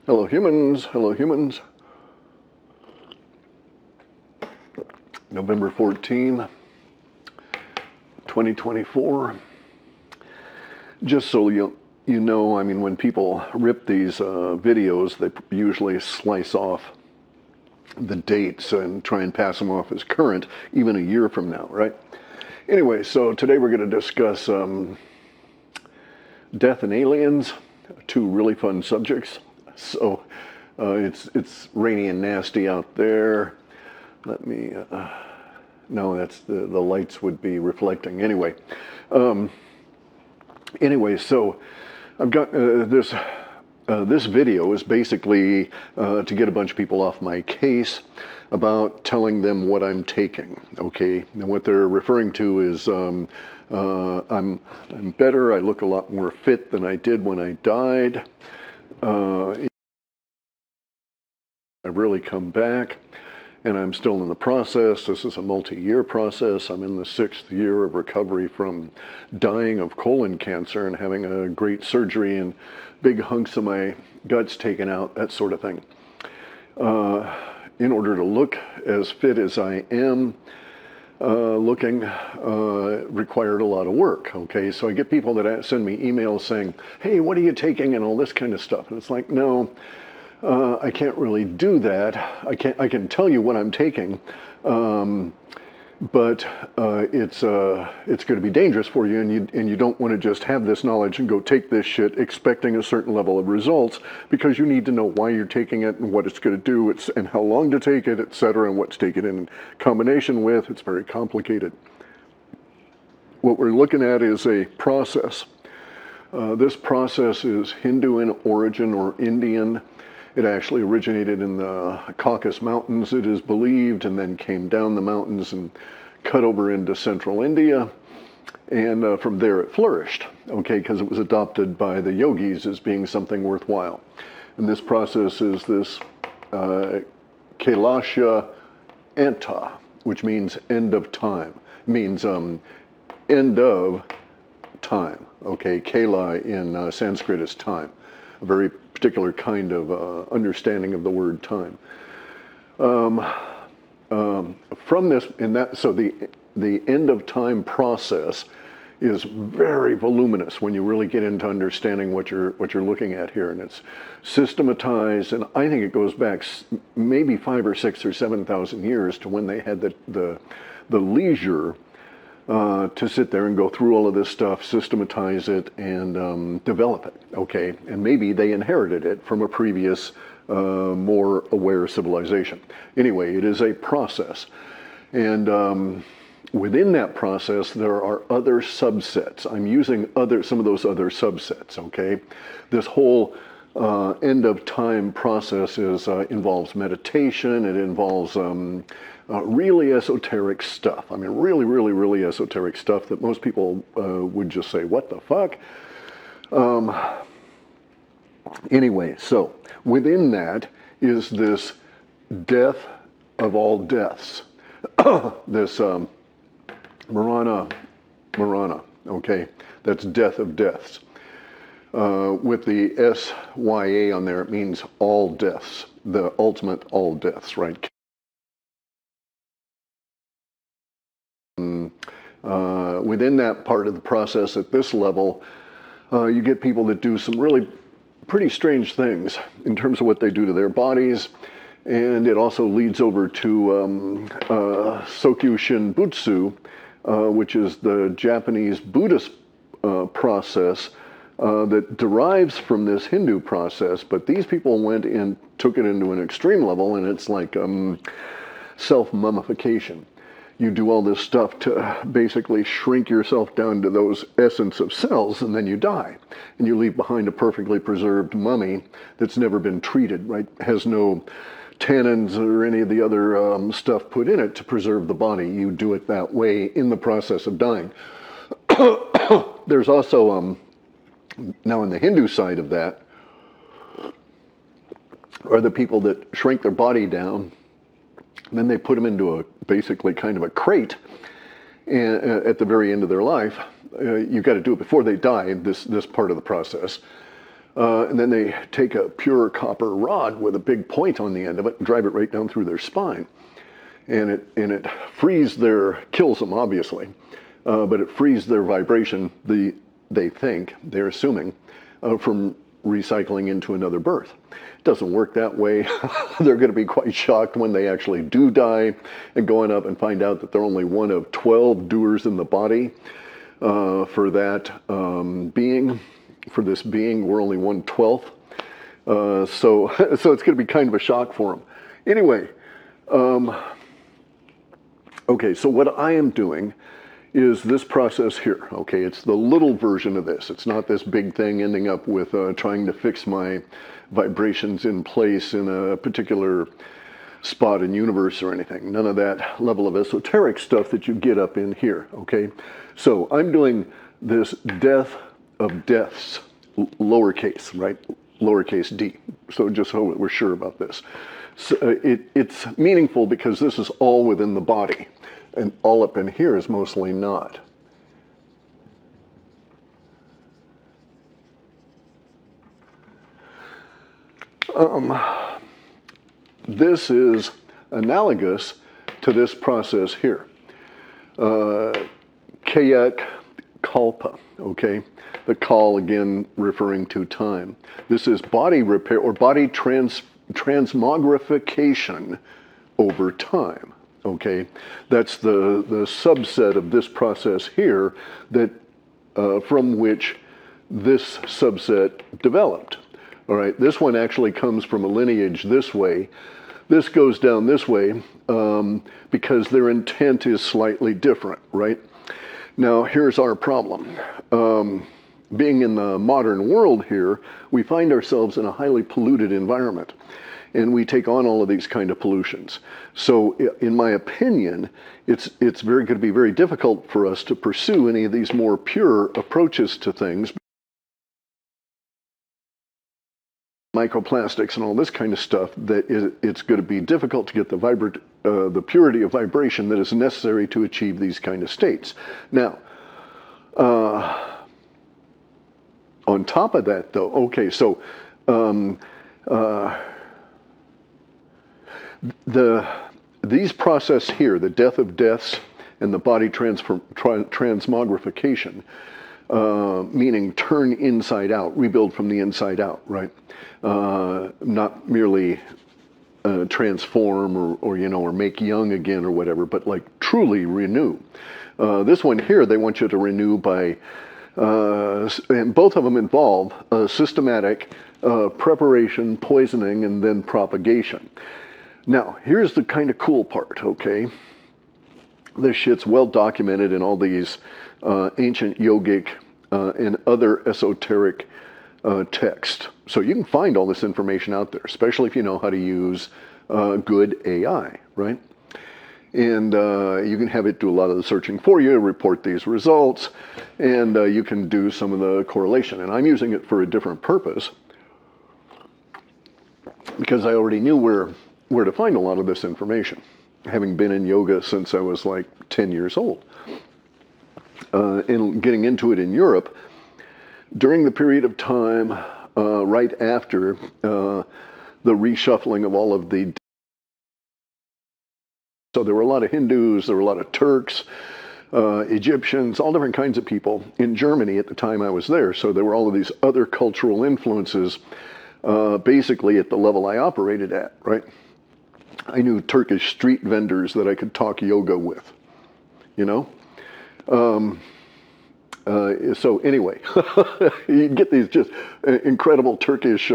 Hello humans, hello humans. November 14, 2024. Just so you know, I mean, when people rip these videos, they usually slice off the dates and try and pass them off as current, even a year from now, right? Anyway, so today we're going to discuss death and aliens, two really fun subjects. So it's rainy and nasty out there. Let me, no, that's the lights would be reflecting. Anyway, so I've got this video is basically to get a bunch of people off my case about telling them what I'm taking, okay? And what they're referring to is I'm better, I look a lot more fit than I did when I died. I've really come back, and I'm still in the process. This is a multi-year process. I'm in the 6th year of recovery from dying of colon cancer and having a great surgery and big hunks of my guts taken out, that sort of thing. In order to look as fit as I am looking required a lot of work, okay? So I get people that send me emails saying, hey, what are you taking, and all this kind of stuff. And it's like, no, I can't really do that. I can tell you what I'm taking, but it's going to be dangerous for you, and you don't want to just have this knowledge and go take this shit expecting a certain level of results, because you need to know why you're taking it and what it's going to do, and how long to take it, etc., and what to take it in combination with. It's very complicated. What we're looking at is a process. This process is Hindu in origin or Indian. It actually originated in the Caucasus Mountains, it is believed, and then came down the mountains and cut over into central India. And from there it flourished, okay, because it was adopted by the yogis as being something worthwhile. And this process is this Kailasha Anta, which means end of time. It means end of time, okay? Kaila in Sanskrit is time. A very particular kind of understanding of the word time. From this, so the end of time process is very voluminous when you really get into understanding what you're looking at here, and it's systematized, and I think it goes back maybe 5 or 6 or 7,000 years to when they had the leisure to sit there and go through all of this stuff, systematize it, and develop it, okay? And maybe they inherited it from a previous, more aware civilization. Anyway, it is a process. And within that process, there are other subsets. I'm using some of those other subsets, okay? This whole end of time process involves meditation. It involves really esoteric stuff. I mean, really esoteric stuff that most people would just say, what the fuck? Anyway, so within that is this death of all deaths. This Marana, okay? That's death of deaths. With the S-Y-A on there, it means all deaths, the ultimate all deaths, right? Within that part of the process at this level, you get people that do some really pretty strange things in terms of what they do to their bodies, and it also leads over to Seclusion Butsu, which is the Japanese Buddhist process that derives from this Hindu process, but these people went and took it into an extreme level, and it's like self-mummification. You do all this stuff to basically shrink yourself down to those essence of cells, and then you die. And you leave behind a perfectly preserved mummy that's never been treated, right? Has no tannins or any of the other stuff put in it to preserve the body. You do it that way in the process of dying. There's also, now in the Hindu side of that, are the people that shrink their body down, and then they put them into basically kind of a crate at the very end of their life. You've got to do it before they die, this part of the process. And then they take a pure copper rod with a big point on the end of it and drive it right down through their spine. And it frees kills them, obviously, but it frees their vibration, they're assuming, from recycling into another birth. It doesn't work that way. They're going to be quite shocked when they actually do die and going up and find out that they're only one of 12 doers in the body for that being. For this being, we're only 1/12. So it's going to be kind of a shock for them. Anyway, okay, so what I am doing is this process here, okay? It's the little version of this. It's not this big thing ending up with trying to fix my vibrations in place in a particular spot in universe or anything. None of that level of esoteric stuff that you get up in here, okay? So I'm doing this death of deaths, lowercase, right? Lowercase d. So just so we're sure about this. So it's meaningful because this is all within the body, and all up in here is mostly not. This is analogous to this process here. Kayak kalpa, okay? The kal, again, referring to time. This is body repair or body transmogrification over time, okay? That's the subset of this process here that from which this subset developed. All right, this one actually comes from a lineage this way. This goes down this way because their intent is slightly different, right? Now, here's our problem. Being in the modern world here, we find ourselves in a highly polluted environment, and we take on all of these kind of pollutions. So, in my opinion, it's going to be very difficult for us to pursue any of these more pure approaches to things. Microplastics and all this kind of stuff, it's going to be difficult to get the purity of vibration that is necessary to achieve these kind of states. Now, on top of that, though, okay, so these process here, the death of deaths and the body transmogrification, meaning turn inside out, rebuild from the inside out, right? Not merely transform or make young again or whatever, but like truly renew. This one here, they want you to renew by, and both of them involve systematic preparation, poisoning, and then propagation. Now, here's the kind of cool part, okay? This shit's well documented in all these ancient yogic and other esoteric texts. So you can find all this information out there, especially if you know how to use good AI, right? And you can have it do a lot of the searching for you, report these results, and you can do some of the correlation. And I'm using it for a different purpose because I already knew where to find a lot of this information, having been in yoga since I was like 10 years old. And getting into it in Europe during the period of time right after the reshuffling of all of the. So there were a lot of Hindus, there were a lot of Turks, Egyptians, all different kinds of people in Germany at the time I was there. So there were all of these other cultural influences basically at the level I operated at, right? I knew Turkish street vendors that I could talk yoga with, you know? So anyway, you get these just incredible Turkish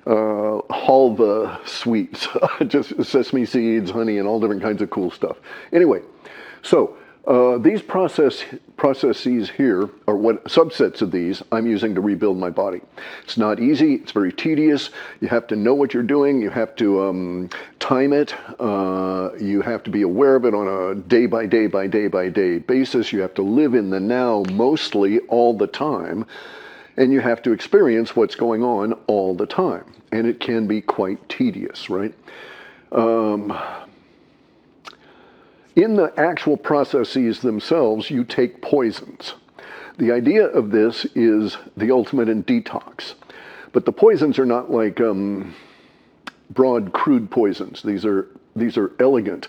halva sweets, just sesame seeds, honey, and all different kinds of cool stuff. Anyway, so these processes here are what subsets of these I'm using to rebuild my body. It's not easy. It's very tedious. You have to know what you're doing. You have to time it. You have to be aware of it on a day by day by day by day basis. You have to live in the now mostly all the time. And you have to experience what's going on all the time. And it can be quite tedious, right? In the actual processes themselves, you take poisons. The idea of this is the ultimate in detox. But the poisons are not like broad, crude poisons. These are elegant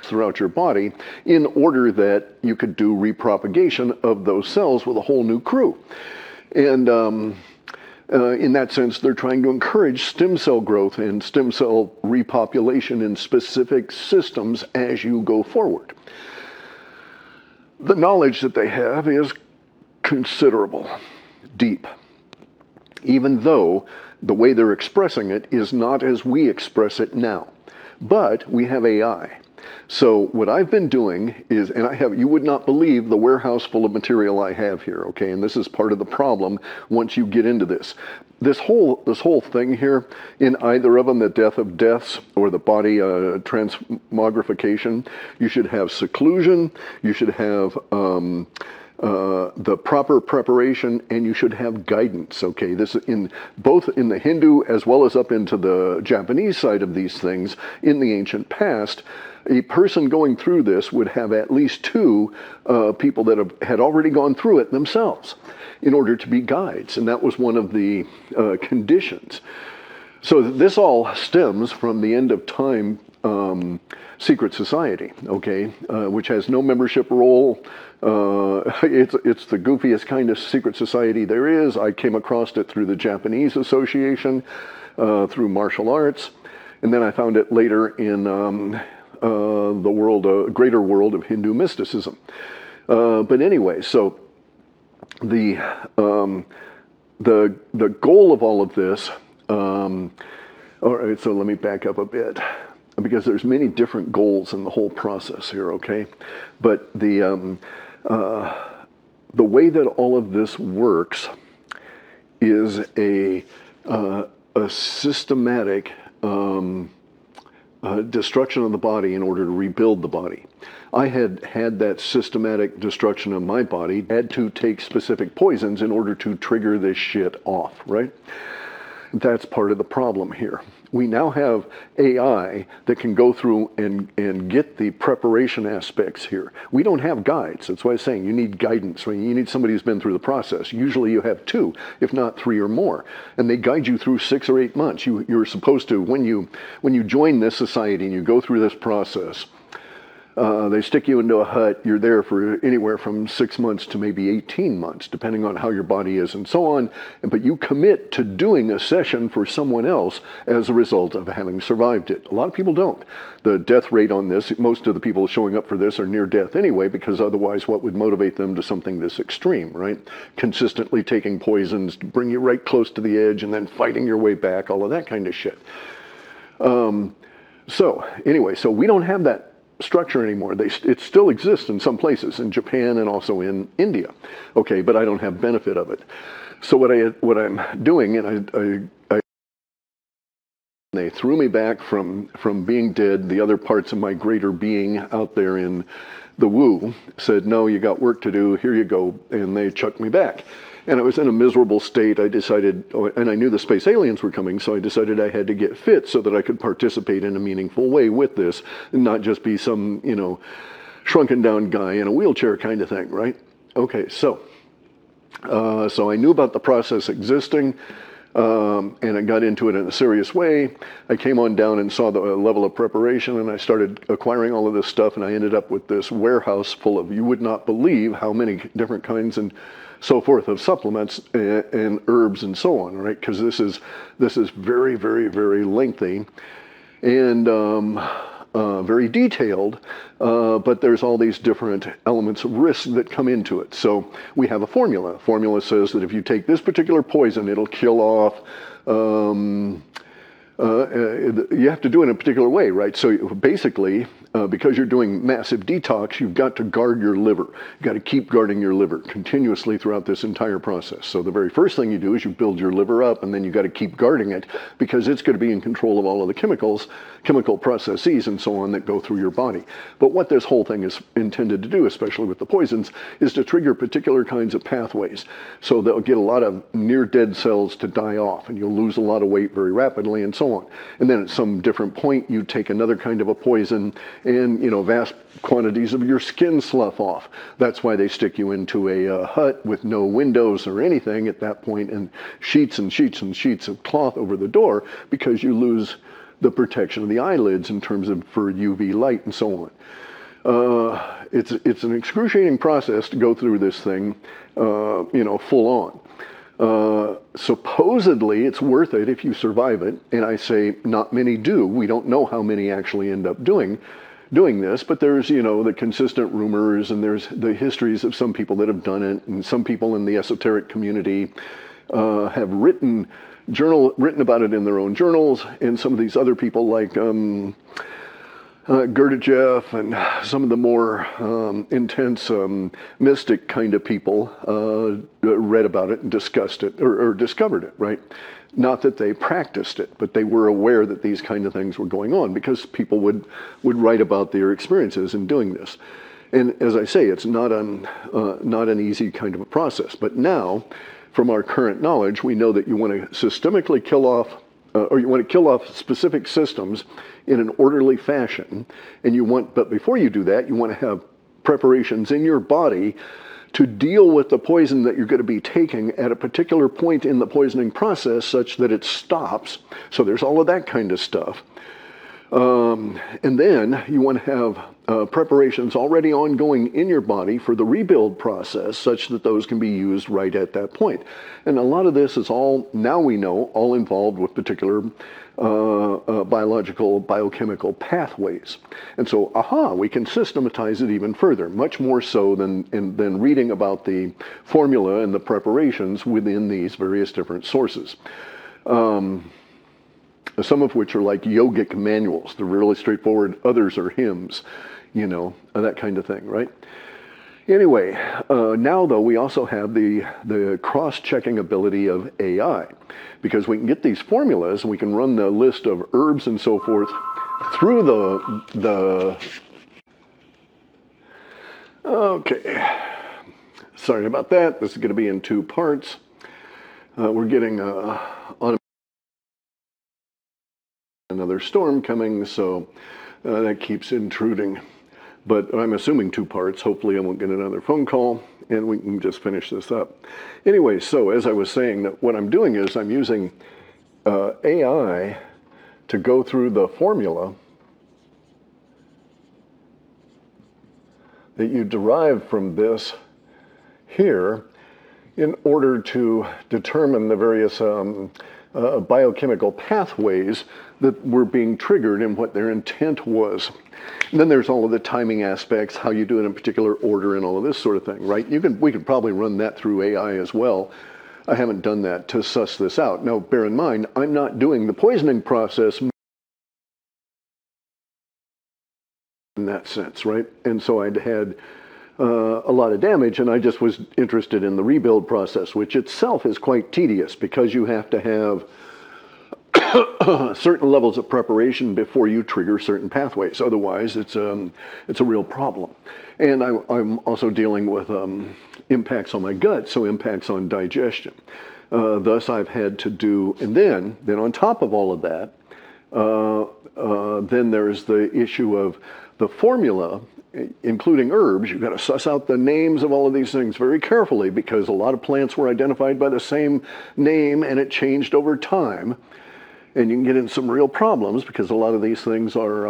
throughout your body in order that you could do repropagation of those cells with a whole new crew. And in that sense, they're trying to encourage stem cell growth and stem cell repopulation in specific systems as you go forward. The knowledge that they have is considerable, deep, even though the way they're expressing it is not as we express it now. But we have AI. So what I've been doing is, and you would not believe the warehouse full of material I have here, okay? And this is part of the problem once you get into this. This whole thing here, in either of them, the death of deaths or the body transmogrification, you should have seclusion, you should have the proper preparation, and you should have guidance, okay? This is both in the Hindu as well as up into the Japanese side of these things in the ancient past. A person going through this would have at least two people that had already gone through it themselves in order to be guides, and that was one of the conditions. So this all stems from the end of time secret society, okay, which has no membership role. It's the goofiest kind of secret society there is. I came across it through the Japanese Association, through martial arts, and then I found it later in the world, greater world of Hindu mysticism. But anyway, so the goal of all of this. All right, so let me back up a bit, because there's many different goals in the whole process here, okay? But the way that all of this works is a systematic destruction of the body in order to rebuild the body. I had that systematic destruction of my body, had to take specific poisons in order to trigger this shit off, right? That's part of the problem here. We now have AI that can go through and get the preparation aspects here. We don't have guides. That's why I'm saying you need guidance. You need somebody who's been through the process. Usually you have two, if not three or more. And they guide you through 6 or 8 months. You're supposed to, when you join this society and you go through this process, they stick you into a hut. You're there for anywhere from 6 months to maybe 18 months, depending on how your body is and so on. But you commit to doing a session for someone else as a result of having survived it. A lot of people don't. The death rate on this, most of the people showing up for this are near death anyway, because otherwise what would motivate them to something this extreme, right? Consistently taking poisons to bring you right close to the edge and then fighting your way back, all of that kind of shit. So anyway, so we don't have that structure anymore. It still exists in some places, in Japan and also in India. Okay, but I don't have benefit of it. So what I'm doing, and they threw me back from being dead. The other parts of my greater being out there in the woo said, no, you got work to do, here you go, and they chucked me back. And I was in a miserable state. I decided, and I knew the space aliens were coming, so I decided I had to get fit so that I could participate in a meaningful way with this, and not just be some, shrunken down guy in a wheelchair kind of thing, right? Okay, so I knew about the process existing, and I got into it in a serious way. I came on down and saw the level of preparation, and I started acquiring all of this stuff, and I ended up with this warehouse full of, you would not believe how many different kinds and so forth of supplements and herbs and so on, right? Because this is very, very, very lengthy and very detailed, but there's all these different elements of risk that come into it. So we have a formula. Formula says that if you take this particular poison, it'll kill off. You have to do it in a particular way, right? So basically, because you're doing massive detox, you've got to guard your liver. You've got to keep guarding your liver continuously throughout this entire process. So the very first thing you do is you build your liver up, and then you've got to keep guarding it, because it's going to be in control of all of the chemical processes and so on that go through your body. But what this whole thing is intended to do, especially with the poisons, is to trigger particular kinds of pathways. So they'll get a lot of near-dead cells to die off, and you'll lose a lot of weight very rapidly and so on. And then at some different point, you take another kind of a poison, and vast quantities of your skin slough off. That's why they stick you into a hut with no windows or anything at that point, and sheets and sheets and sheets of cloth over the door, because you lose the protection of the eyelids in terms of for UV light and so on. It's an excruciating process to go through this thing, full on. Supposedly it's worth it if you survive it, and I say not many do. We don't know how many actually end up doing this, but there's the consistent rumors, and there's the histories of some people that have done it, and some people in the esoteric community have written about it in their own journals, and some of these other people like Gurdjieff and some of the more intense mystic kind of people read about it and discussed it, or discovered it, right? Not that they practiced it, but they were aware that these kind of things were going on, because people would write about their experiences in doing this. And as I say, it's not an easy kind of a process. But now, from our current knowledge, we know that you want to systemically kill off, or you want to kill off specific systems in an orderly fashion. But before you do that, you want to have preparations in your body to deal with the poison that you're going to be taking at a particular point in the poisoning process, such that it stops. So there's all of that kind of stuff. And then you want to have preparations already ongoing in your body for the rebuild process, such that those can be used right at that point. And a lot of this is all, now we know, all involved with particular biological, biochemical pathways. And so, we can systematize it even further, much more so than reading about the formula and the preparations within these various different sources. Some of which are like yogic manuals. They're really straightforward. Others are hymns, that kind of thing, right? Anyway, now though, we also have the cross-checking ability of AI, because we can get these formulas and we can run the list of herbs and so forth through the okay. Sorry about that. This is going to be in 2 parts. We're getting on another storm coming, so that keeps intruding. But I'm assuming 2 parts. Hopefully I won't get another phone call, and we can just finish this up. Anyway, so as I was saying, that what I'm doing is I'm using AI to go through the formula that you derive from this here in order to determine the various biochemical pathways that were being triggered and what their intent was. And then there's all of the timing aspects, how you do it in a particular order and all of this sort of thing, right? We could probably run that through AI as well. I haven't done that to suss this out. Now, bear in mind, I'm not doing the poisoning process in that sense, right? And so I'd had a lot of damage, and I just was interested in the rebuild process, which itself is quite tedious, because you have to have certain levels of preparation before you trigger certain pathways. Otherwise, it's a real problem. And I'm also dealing with impacts on my gut, so impacts on digestion. Thus, I've had to do, and then on top of all of that, then there's the issue of the formula, including herbs. You've got to suss out the names of all of these things very carefully, because a lot of plants were identified by the same name and it changed over time. And you can get in some real problems, because a lot of these things are,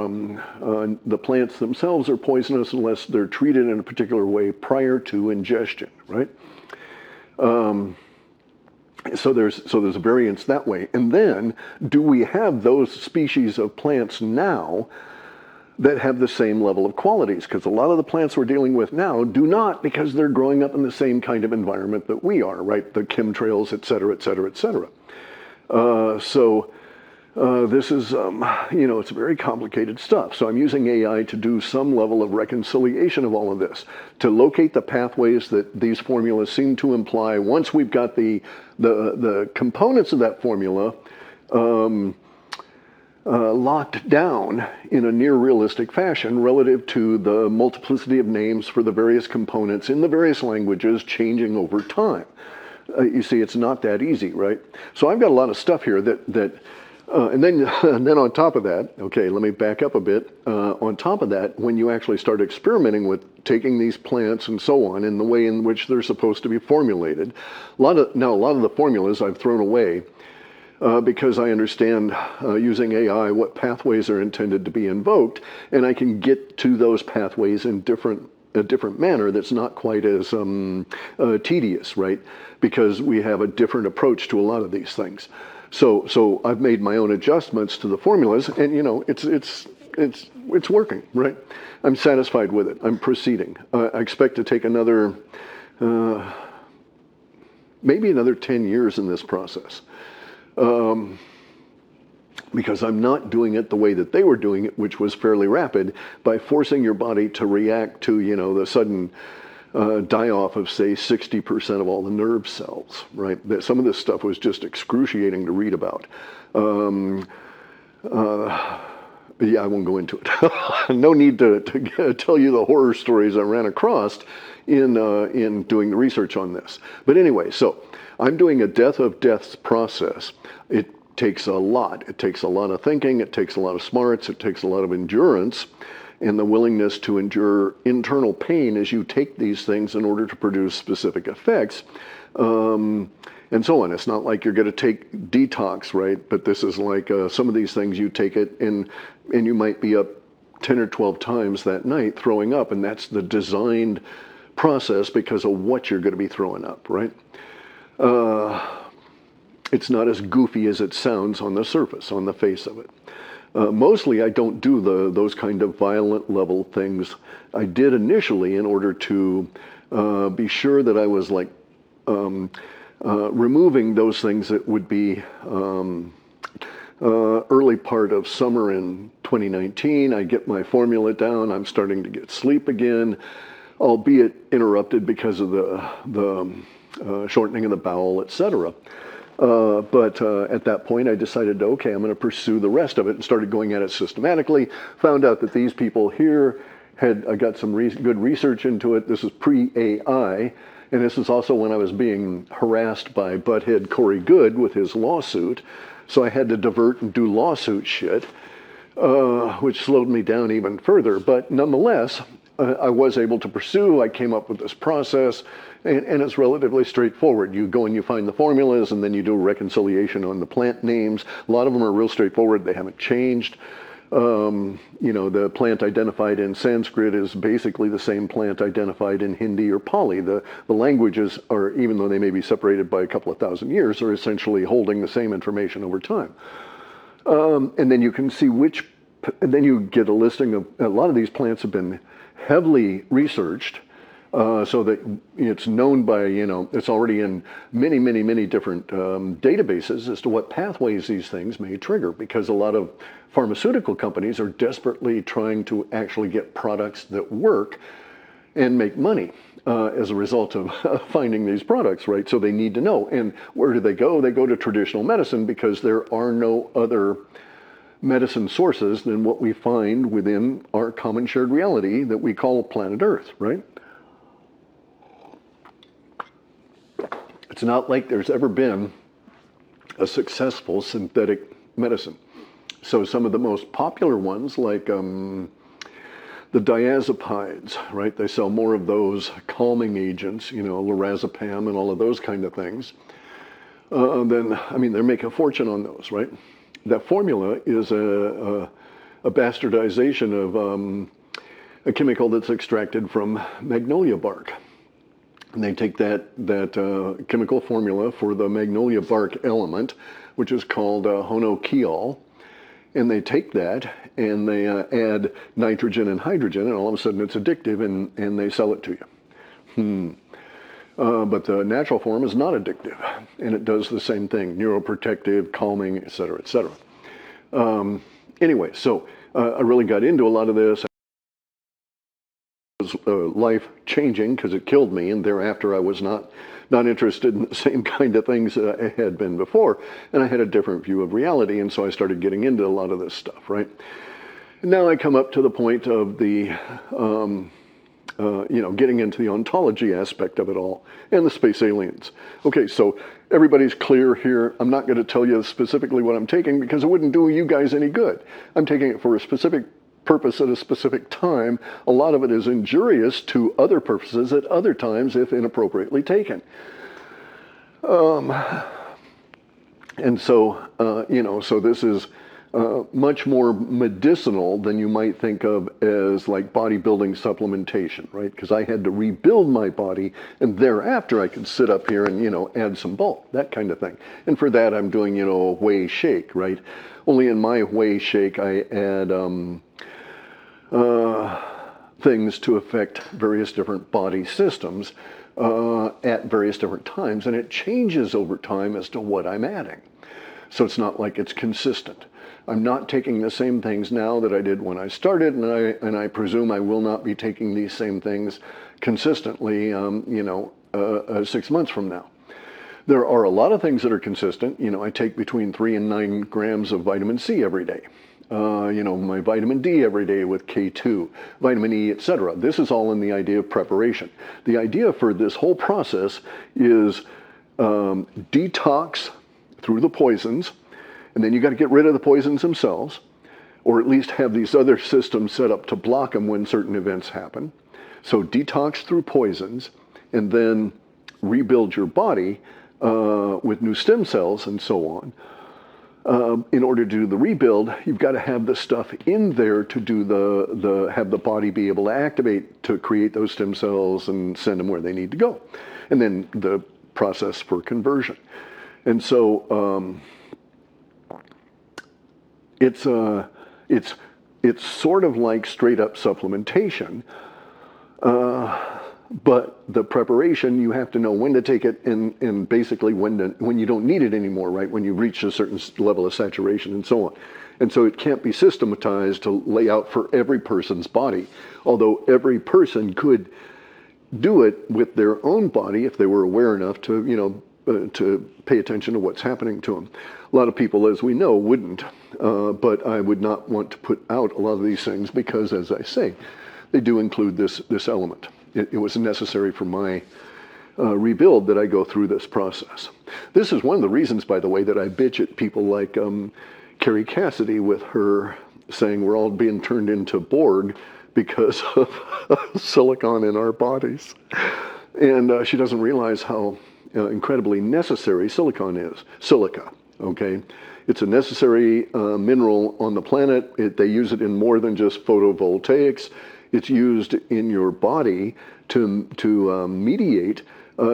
the plants themselves are poisonous unless they're treated in a particular way prior to ingestion, right? So there's a variance that way. And then, do we have those species of plants now that have the same level of qualities? Because a lot of the plants we're dealing with now do not, because they're growing up in the same kind of environment that we are, right? The chemtrails, et cetera, et cetera, et cetera. This is, it's very complicated stuff. So I'm using AI to do some level of reconciliation of all of this, to locate the pathways that these formulas seem to imply. Once we've got the components of that formula locked down in a near realistic fashion relative to the multiplicity of names for the various components in the various languages changing over time. You see, it's not that easy, right? So I've got a lot of stuff here that And then on top of that, okay, let me back up a bit. On top of that, when you actually start experimenting with taking these plants and so on in the way in which they're supposed to be formulated, a lot of the formulas I've thrown away because I understand using AI what pathways are intended to be invoked, and I can get to those pathways in a different manner that's not quite as tedious, right? Because we have a different approach to a lot of these things. So I've made my own adjustments to the formulas, and you know, it's working, right? I'm satisfied with it. I'm proceeding. I expect to take another, maybe another 10 years in this process, because I'm not doing it the way that they were doing it, which was fairly rapid, by forcing your body to react to, you know, the sudden die-off of, say, 60% of all the nerve cells, right? Some of this stuff was just excruciating to read about. Yeah, I won't go into it. No need to tell you the horror stories I ran across in doing the research on this. But anyway, so I'm doing a death of deaths process. It takes a lot. It takes a lot of thinking. It takes a lot of smarts. It takes a lot of endurance and the willingness to endure internal pain as you take these things in order to produce specific effects, and so on. It's not like you're going to take detox, right? But this is like some of these things you take it and you might be up 10 or 12 times that night throwing up, and that's the designed process because of what you're going to be throwing up, right? It's not as goofy as it sounds on the surface, on the face of it. Mostly I don't do those kind of violent level things. I did initially in order to be sure that I was like removing those things that would be early part of summer in 2019. I get my formula down. I'm starting to get sleep again, albeit interrupted because of the shortening of the bowel, etc. But at that point, I decided, okay, I'm going to pursue the rest of it and started going at it systematically. Found out that these people here I got some good research into it. This is pre-AI, and this is also when I was being harassed by butthead Corey Good with his lawsuit. So I had to divert and do lawsuit shit, which slowed me down even further. But nonetheless, I was able to pursue. I came up with this process, and it's relatively straightforward. You go and you find the formulas, and then you do a reconciliation on the plant names. A lot of them are real straightforward. They haven't changed. You know, the plant identified in Sanskrit is basically the same plant identified in Hindi or Pali. The languages are, even though they may be separated by a couple of thousand years, are essentially holding the same information over time. And then you can see and then you get a listing of, a lot of these plants have been heavily researched, so that it's known by, you know, it's already in many, many, many different databases as to what pathways these things may trigger, because a lot of pharmaceutical companies are desperately trying to actually get products that work and make money as a result of finding these products, right? So they need to know. And where do they go? They go to traditional medicine because there are no other medicine sources than what we find within our common shared reality that we call planet Earth, right? It's not like there's ever been a successful synthetic medicine. So some of the most popular ones, like the diazepides, right? They sell more of those calming agents, you know, lorazepam and all of those kind of things. Then, I mean, they make a fortune on those, right? That formula is a bastardization of a chemical that's extracted from magnolia bark. And they take that chemical formula for the magnolia bark element, which is called honokiol, and they take that and they add nitrogen and hydrogen, and all of a sudden it's addictive, and they sell it to you. But the natural form is not addictive, and it does the same thing: neuroprotective, calming, et cetera, et cetera. Anyway, so I really got into a lot of this. It was life-changing because it killed me, and thereafter I was not interested in the same kind of things I had been before, and I had a different view of reality, and so I started getting into a lot of this stuff, right? And now I come up to the point of the getting into the ontology aspect of it all, and the space aliens. Okay, so everybody's clear here. I'm not going to tell you specifically what I'm taking because it wouldn't do you guys any good. I'm taking it for a specific purpose at a specific time. A lot of it is injurious to other purposes at other times if inappropriately taken. And so, so this is much more medicinal than you might think of as like bodybuilding supplementation, right? Because I had to rebuild my body, and thereafter I could sit up here and, add some bulk, that kind of thing. And for that, I'm doing, a whey shake, right? Only in my whey shake, I add things to affect various different body systems at various different times, and it changes over time as to what I'm adding. So it's not like it's consistent. I'm not taking the same things now that I did when I started, and I presume I will not be taking these same things consistently, 6 months from now. There are a lot of things that are consistent. I take between 3 and 9 grams of vitamin C every day. My vitamin D every day with K2, vitamin E, etc. This is all in the idea of preparation. The idea for this whole process is detox through the poisons, and then you got to get rid of the poisons themselves, or at least have these other systems set up to block them when certain events happen. So detox through poisons, and then rebuild your body with new stem cells and so on. In order to do the rebuild, you've got to have the stuff in there to do have the body be able to activate to create those stem cells and send them where they need to go. And then the process for conversion. And so it's sort of like straight up supplementation, but the preparation, you have to know when to take it and basically when you don't need it anymore, right? When you've reached a certain level of saturation and so on. And so it can't be systematized to lay out for every person's body, although every person could do it with their own body if they were aware enough to, to pay attention to what's happening to them. A lot of people, as we know, wouldn't, but I would not want to put out a lot of these things because, as I say, they do include this element. It was necessary for my rebuild that I go through this process. This is one of the reasons, by the way, that I bitch at people like Carrie Cassidy with her saying we're all being turned into Borg because of silicon in our bodies. And she doesn't realize how incredibly necessary silicon is. Silica, okay? It's a necessary mineral on the planet. They use it in more than just photovoltaics. It's used in your body to mediate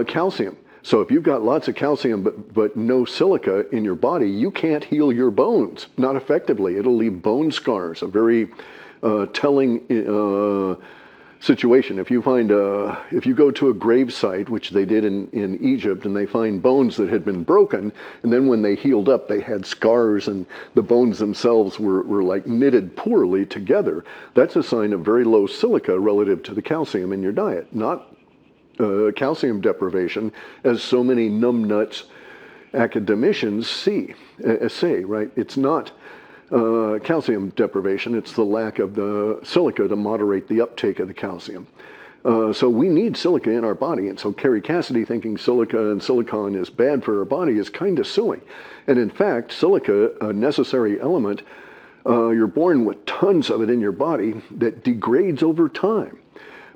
calcium. So if you've got lots of calcium but no silica in your body, you can't heal your bones, not effectively. It'll leave bone scars, a very telling situation. If you go to a grave site, which they did in Egypt, and they find bones that had been broken, and then when they healed up, they had scars, and the bones themselves were like knitted poorly together, that's a sign of very low silica relative to the calcium in your diet, not calcium deprivation, as so many numbnuts academicians say, right? It's not calcium deprivation, it's the lack of the silica to moderate the uptake of the calcium. So we need silica in our body, and so Carrie Cassidy thinking silica and silicon is bad for our body is kind of silly. And in fact, silica, a necessary element, you're born with tons of it in your body that degrades over time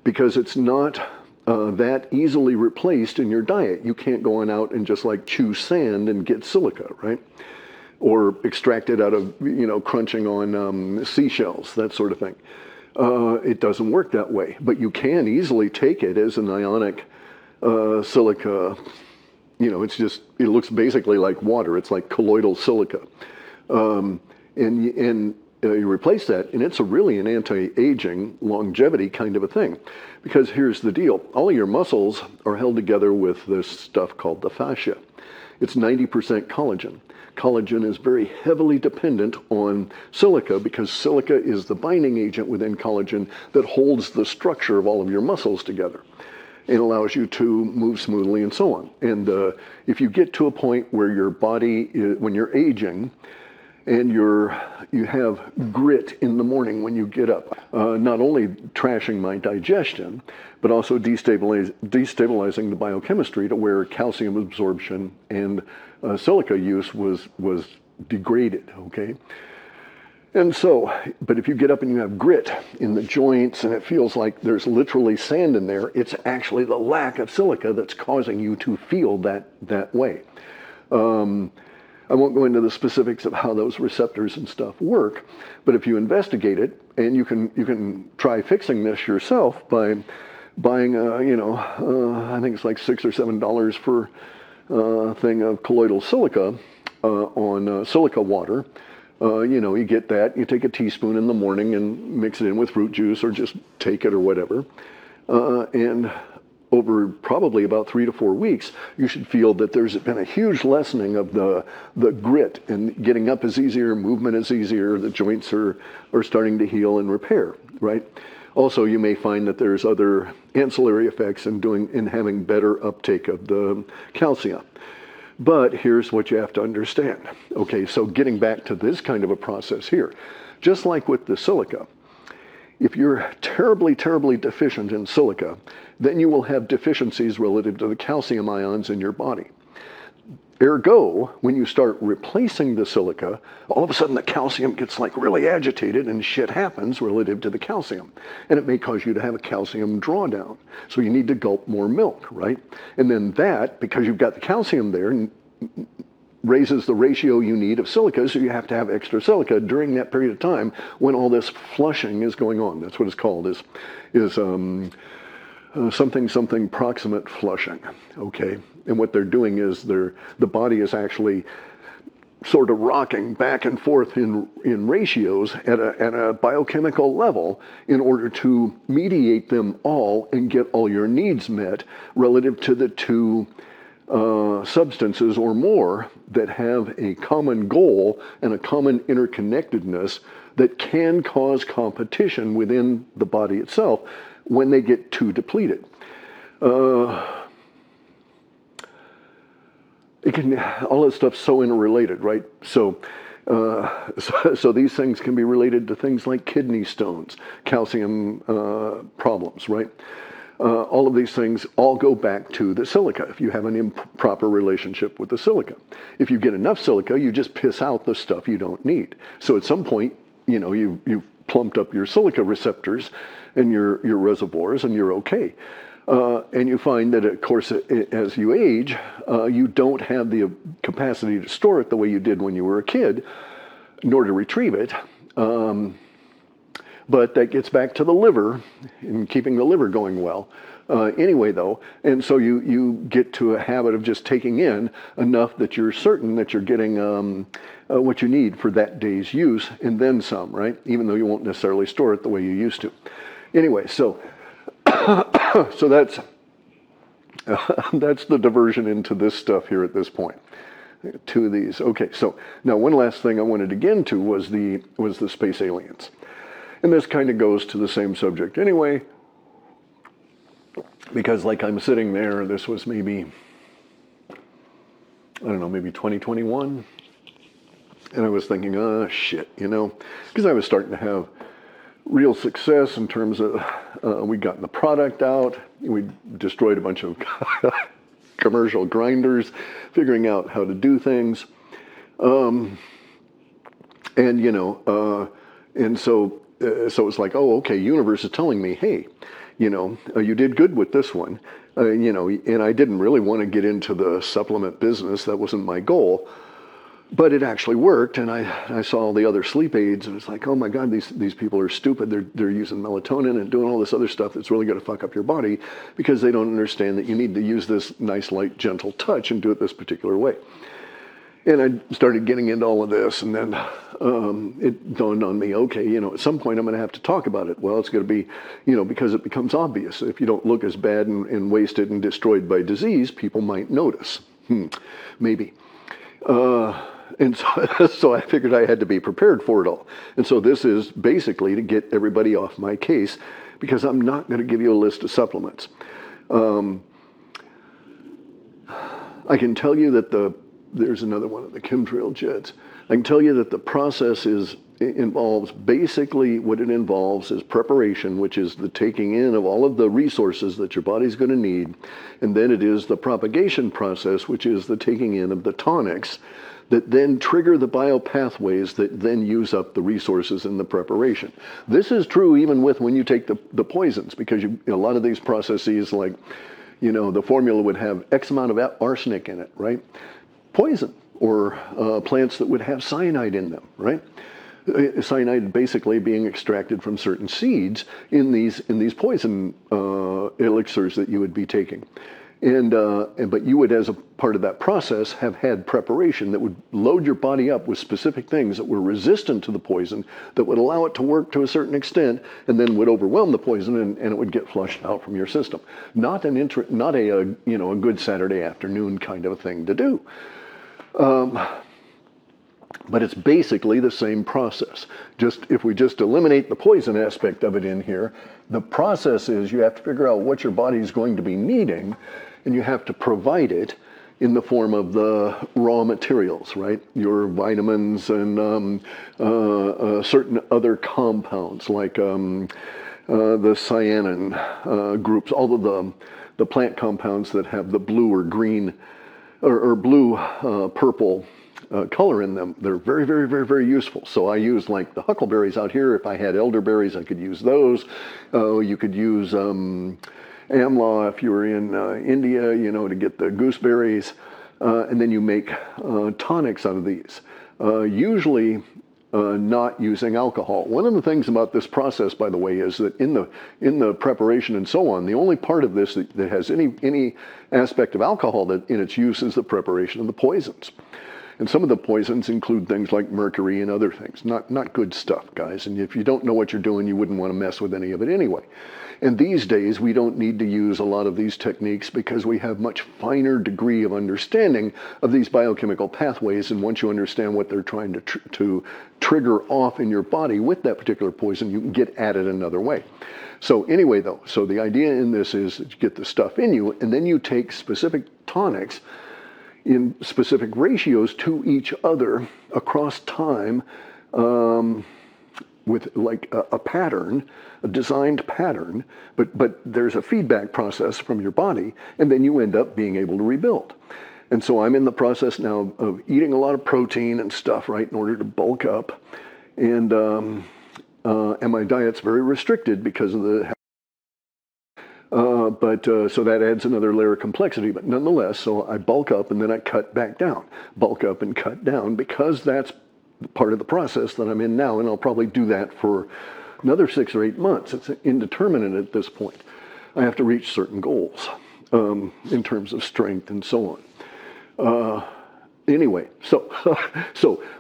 because it's not that easily replaced in your diet. You can't go on out and just like chew sand and get silica, right? Or extract it out of, crunching on seashells, that sort of thing. It doesn't work that way, but you can easily take it as an ionic silica. It looks basically like water. It's like colloidal silica. And you replace that, and it's really an anti-aging, longevity kind of a thing. Because here's the deal. All your muscles are held together with this stuff called the fascia. It's 90% collagen. Collagen is very heavily dependent on silica because silica is the binding agent within collagen that holds the structure of all of your muscles together and allows you to move smoothly and so on. And if you get to a point where your body, when you're aging, and you have grit in the morning when you get up, not only trashing my digestion, but also destabilizing the biochemistry to where calcium absorption and silica use was degraded, okay? And so, but if you get up and you have grit in the joints and it feels like there's literally sand in there, it's actually the lack of silica that's causing you to feel that way. I won't go into the specifics of how those receptors and stuff work, but if you investigate it, and you can try fixing this yourself by buying, I think it's like $6 or $7 for a thing of colloidal silica on silica water. You get that, you take a teaspoon in the morning and mix it in with fruit juice or just take it or whatever. And over probably about 3 to 4 weeks, you should feel that there's been a huge lessening of the grit, and getting up is easier, movement is easier, the joints are starting to heal and repair, right? Also, you may find that there's other ancillary effects in having better uptake of the calcium. But here's what you have to understand. Okay, so getting back to this kind of a process here, just like with the silica, if you're terribly, terribly deficient in silica, then you will have deficiencies relative to the calcium ions in your body. Ergo, when you start replacing the silica, all of a sudden the calcium gets like really agitated and shit happens relative to the calcium. And it may cause you to have a calcium drawdown. So you need to gulp more milk, right? And then that, because you've got the calcium there, raises the ratio you need of silica, so you have to have extra silica during that period of time when all this flushing is going on. That's what it's called, is something proximate flushing, okay? And what they're doing is the body is actually sort of rocking back and forth in ratios at a biochemical level in order to mediate them all and get all your needs met relative to the two substances or more that have a common goal and a common interconnectedness that can cause competition within the body itself when they get too depleted. All this stuff's so interrelated, right? So these things can be related to things like kidney stones, calcium problems, right? All of these things all go back to the silica if you have an improper relationship with the silica. If you get enough silica, you just piss out the stuff you don't need. So at some point, you've plumped up your silica receptors and your reservoirs, and you're okay. And you find that, of course, as you age, you don't have the capacity to store it the way you did when you were a kid, nor to retrieve it. But that gets back to the liver and keeping the liver going well. Anyway, though, and so you get to a habit of just taking in enough that you're certain that you're getting what you need for that day's use, and then some, right? Even though you won't necessarily store it the way you used to. Anyway, so that's the diversion into this stuff here at this point. Two of these. Okay, so now one last thing I wanted to get into was the space aliens. And this kind of goes to the same subject anyway, because like I'm sitting there, this was maybe 2021, and I was thinking, shit, because I was starting to have real success in terms of we'd gotten the product out, we destroyed a bunch of commercial grinders, figuring out how to do things, and so it's like, oh, okay, universe is telling me, hey, you did good with this one, and I didn't really want to get into the supplement business. That wasn't my goal, but it actually worked. And I saw all the other sleep aids, and it's like, oh my God, these people are stupid. They're using melatonin and doing all this other stuff that's really going to fuck up your body because they don't understand that you need to use this nice, light, gentle touch and do it this particular way. And I started getting into all of this, and then it dawned on me, okay, at some point I'm going to have to talk about it. Well, it's going to be, because it becomes obvious. If you don't look as bad and wasted and destroyed by disease, people might notice. Maybe. And so I figured I had to be prepared for it all. And so this is basically to get everybody off my case, because I'm not going to give you a list of supplements. I can tell you that there's another one of the chemtrail jets. I can tell you that the process involves basically what it involves is preparation, which is the taking in of all of the resources that your body's going to need. And then it is the propagation process, which is the taking in of the tonics that then trigger the biopathways that then use up the resources in the preparation. This is true even with when you take the poisons, because a lot of these processes, like, the formula would have X amount of arsenic in it, right? Poison, or plants that would have cyanide in them, right? Cyanide basically being extracted from certain seeds in these poison elixirs that you would be taking. But you would, as a part of that process, have had preparation that would load your body up with specific things that were resistant to the poison, that would allow it to work to a certain extent, and then would overwhelm the poison, and it would get flushed out from your system. Not a good Saturday afternoon kind of a thing to do. But it's basically the same process. If we just eliminate the poison aspect of it in here, the process is you have to figure out what your body is going to be needing, and you have to provide it in the form of the raw materials, right? Your vitamins and certain other compounds like the cyanin groups, all of the plant compounds that have the blue or green or blue, purple color in them. They're very, very, very, very useful. So I use like the huckleberries out here. If I had elderberries, I could use those. You could use amla if you were in India, to get the gooseberries. And then you make tonics out of these. Usually not using alcohol. One of the things about this process, by the way, is that in the preparation and so on, the only part of this that has any aspect of alcohol that in its use is the preparation of the poisons. And some of the poisons include things like mercury and other things. Not good stuff, guys. And if you don't know what you're doing, you wouldn't want to mess with any of it anyway. And these days, we don't need to use a lot of these techniques because we have much finer degree of understanding of these biochemical pathways. And once you understand what they're trying to trigger off in your body with that particular poison, you can get at it another way. So anyway, though, so the idea in this is that you get the stuff in you, and then you take specific tonics in specific ratios to each other across time, with like a pattern, a designed pattern, but there's a feedback process from your body, and then you end up being able to rebuild. And so I'm in the process now of eating a lot of protein and stuff, right, in order to bulk up, and my diet's very restricted because of the so that adds another layer of complexity, but nonetheless, so I bulk up and then I cut back down, bulk up and cut down, because that's part of the process that I'm in now, and I'll probably do that for another 6 or 8 months. It's indeterminate at this point. I have to reach certain goals in terms of strength and so on. Anyway, so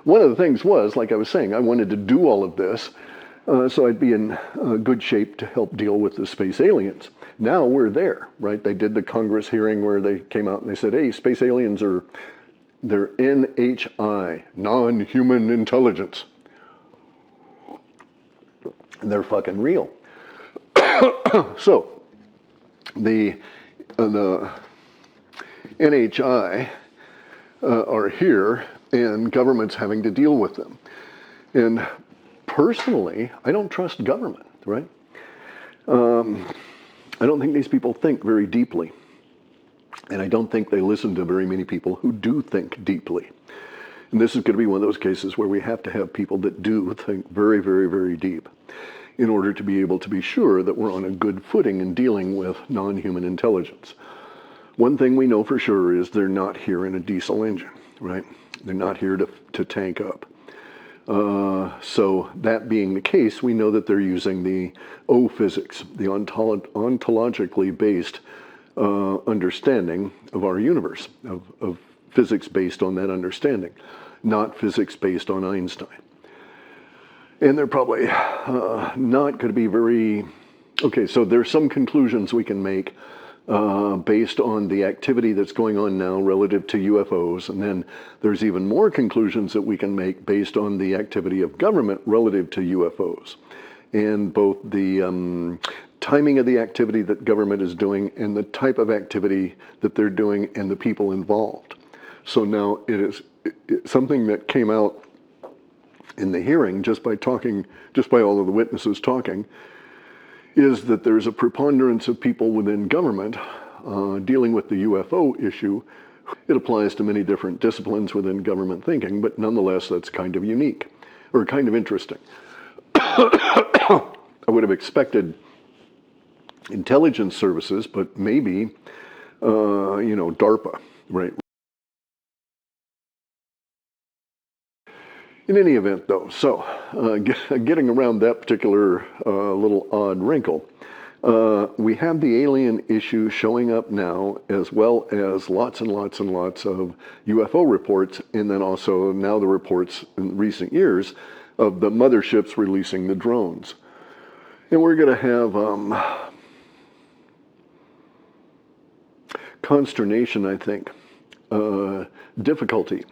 one of the things was, like I was saying, I wanted to do all of this so I'd be in good shape to help deal with the space aliens. Now we're there, right? They did the Congress hearing where they came out and they said, hey, space aliens they're NHI, non-human intelligence. And they're fucking real. So the NHI are here, and government's having to deal with them. And personally, I don't trust government, right? I don't think these people think very deeply. And I don't think they listen to very many people who do think deeply. And this is going to be one of those cases where we have to have people that do think very, very, very deep in order to be able to be sure that we're on a good footing in dealing with non-human intelligence. One thing we know for sure is they're not here in a diesel engine, right? They're not here to tank up. So that being the case, we know that they're using the O physics, the ontologically based understanding of our universe, of physics based on that understanding, not physics based on Einstein. And they're probably not going to be very... Okay, so there's some conclusions we can make based on the activity that's going on now relative to UFOs, and then there's even more conclusions that we can make based on the activity of government relative to UFOs, and both the timing of the activity that government is doing and the type of activity that they're doing and the people involved. So now it is something that came out in the hearing just by all of the witnesses talking, is that there's a preponderance of people within government dealing with the UFO issue. It applies to many different disciplines within government thinking, but nonetheless, that's kind of unique or kind of interesting. I would have expected intelligence services, but maybe, DARPA, right? In any event, though, so getting around that particular little odd wrinkle, we have the alien issue showing up now, as well as lots and lots and lots of UFO reports, and then also now the reports in recent years of the motherships releasing the drones. And we're going to have consternation, I think, difficulty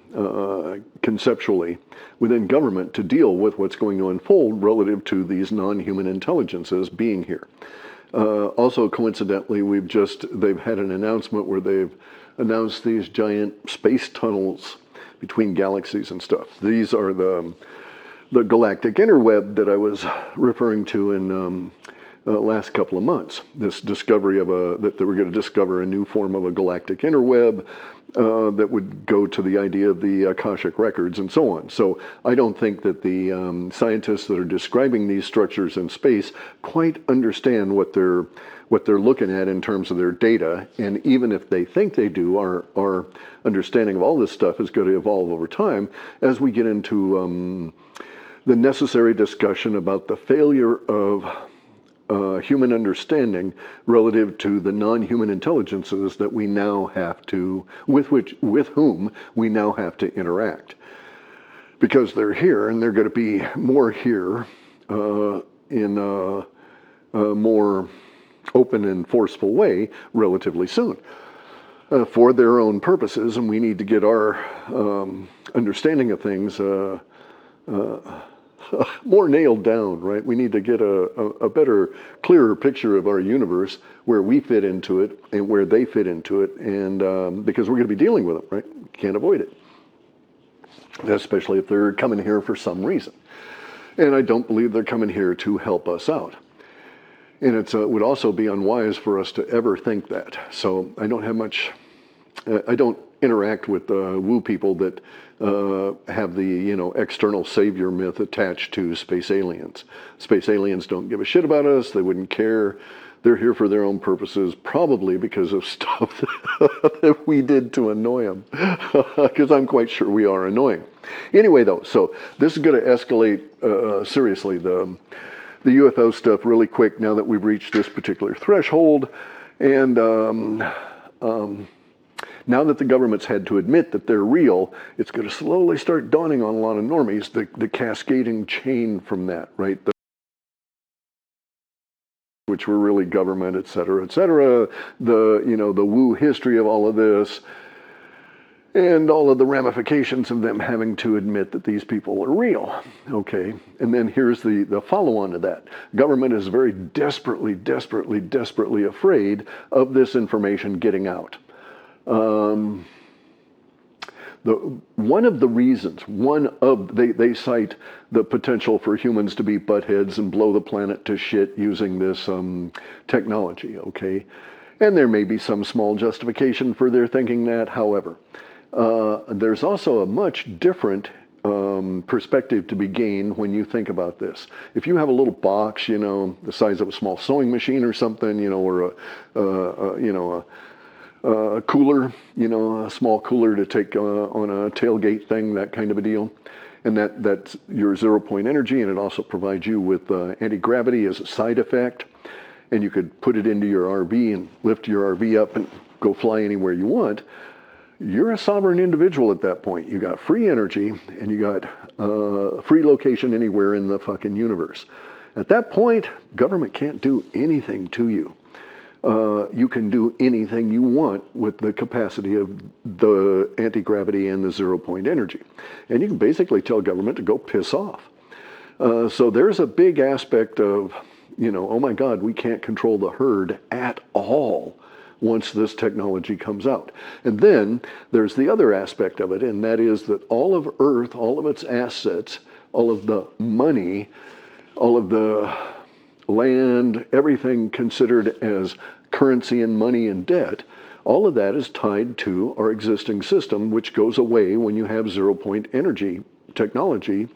conceptually within government to deal with what's going to unfold relative to these non-human intelligences being here. Also, coincidentally, they've had an announcement where they've announced these giant space tunnels between galaxies and stuff. These are the galactic interweb that I was referring to in last couple of months. This discovery that they were going to discover a new form of a galactic interweb that would go to the idea of the Akashic records and so on. So I don't think that the scientists that are describing these structures in space quite understand what they're looking at in terms of their data. And even if they think they do, our understanding of all this stuff is going to evolve over time as we get into the necessary discussion about the failure of human understanding relative to the non-human intelligences that we now have to, with whom we now have to interact. Because they're here, and they're going to be more here in a more open and forceful way relatively soon for their own purposes, and we need to get our understanding of things more nailed down, right? We need to get a better, clearer picture of our universe, where we fit into it and where they fit into it, and because we're going to be dealing with them, right? Can't avoid it, especially if they're coming here for some reason. And I don't believe they're coming here to help us out. And it would also be unwise for us to ever think that. So I don't have much, I don't interact with woo people that have the external savior myth attached to space aliens. Space aliens don't give a shit about us. They wouldn't care. They're here for their own purposes, probably because of stuff that we did to annoy them. Because I'm quite sure we are annoying. Anyway, though, so this is going to escalate seriously the UFO stuff really quick now that we've reached this particular threshold, and now that the government's had to admit that they're real, it's going to slowly start dawning on a lot of normies, the cascading chain from that, right? Which were really government, et cetera, the woo history of all of this, and all of the ramifications of them having to admit that these people are real, okay? And then here's the follow-on to that. Government is very desperately, desperately, desperately afraid of this information getting out. One of the reasons, they cite the potential for humans to be buttheads and blow the planet to shit using this technology, okay? And there may be some small justification for their thinking that, however. There's also a much different perspective to be gained when you think about this. If you have a little box, the size of a small sewing machine or something, or a cooler, a small cooler to take on a tailgate thing, that kind of a deal. And that's your 0-point energy, and it also provides you with anti-gravity as a side effect. And you could put it into your RV and lift your RV up and go fly anywhere you want. You're a sovereign individual at that point. You got free energy, and you got free location anywhere in the fucking universe. At that point, government can't do anything to you. You can do anything you want with the capacity of the anti-gravity and the 0-point energy. And you can basically tell government to go piss off. So there's a big aspect of, oh my God, we can't control the herd at all. once this technology comes out. And then there's the other aspect of it, and that is that all of Earth, all of its assets, all of the money, all of the land, everything considered as currency and money and debt, all of that is tied to our existing system, which goes away when you have zero-point energy technology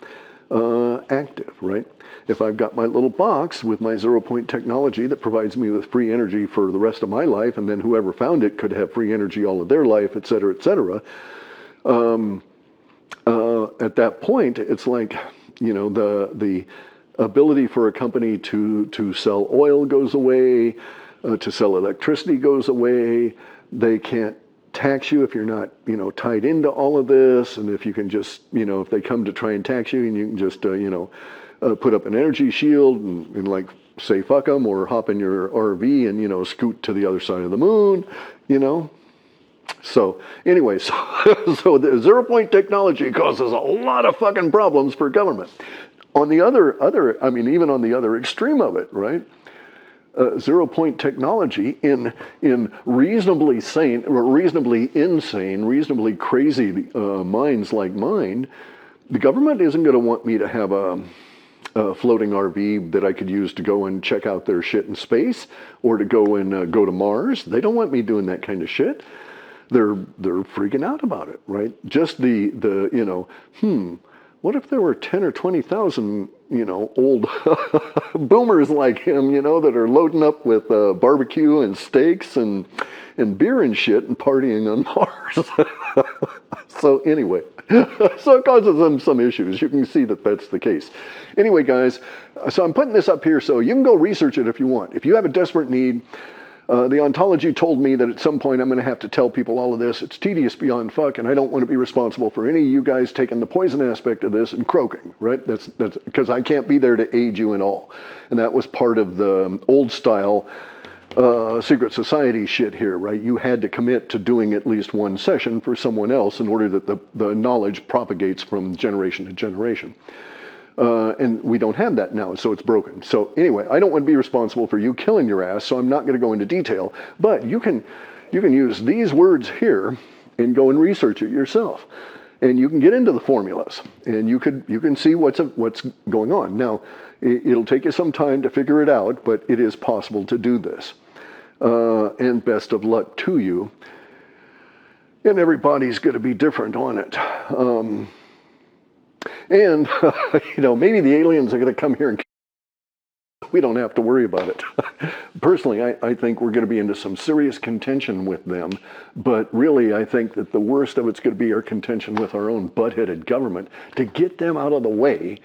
active, right? If I've got my little box with my zero-point technology that provides me with free energy for the rest of my life, and then whoever found it could have free energy all of their life, et cetera, at that point, it's like, you know, the ability for a company to sell oil goes away, to sell electricity goes away. They can't tax you if you're not, you know, tied into all of this. And if you can just, you know, if they come to try and tax you, and you can just, put up an energy shield and like say fuck them, or hop in your RV and, you know, scoot to the other side of the moon, you know. So anyways, so the zero-point technology causes a lot of fucking problems for government. On the other, I mean, even on the other extreme of it, right? Zero-point technology in reasonably sane, or reasonably insane, reasonably crazy minds like mine, the government isn't going to want me to have a floating RV that I could use to go and check out their shit in space, or to go and go to Mars. They don't want me doing that kind of shit. They're freaking out about it, right? Just the you know, what if there were 10 or 20,000, you know, old boomers like him, you know, that are loading up with barbecue and steaks and beer and shit and partying on Mars? So anyway, so it causes them some issues. You can see that that's the case. Anyway, guys, so I'm putting this up here so you can go research it if you want. If you have a desperate need, the ontology told me that at some point I'm going to have to tell people all of this. It's tedious beyond fuck, and I don't want to be responsible for any of you guys taking the poison aspect of this and croaking, right? That's because I can't be there to aid you in all. And that was part of the old style secret society shit here, right? You had to commit to doing at least one session for someone else in order that the knowledge propagates from generation to generation. And we don't have that now, so it's broken. So anyway, I don't want to be responsible for you killing your ass, so I'm not going to go into detail. But you can use these words here and go and research it yourself, and you can get into the formulas, and you can see what's going on. Now, it'll take you some time to figure it out, but it is possible to do this. And best of luck to you. And everybody's going to be different on it. And, you know, maybe the aliens are going to come here and we don't have to worry about it. Personally, I think we're going to be into some serious contention with them. But really, I think that the worst of it's going to be our contention with our own butt-headed government to get them out of the way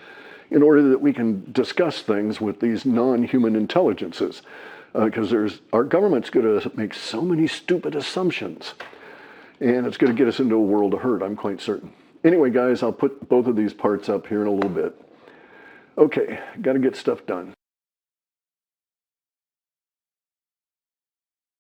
in order that we can discuss things with these non-human intelligences. Because our government's going to make so many stupid assumptions. And it's going to get us into a world of hurt, I'm quite certain. Anyway, guys, I'll put both of these parts up here in a little bit. Okay, got to get stuff done.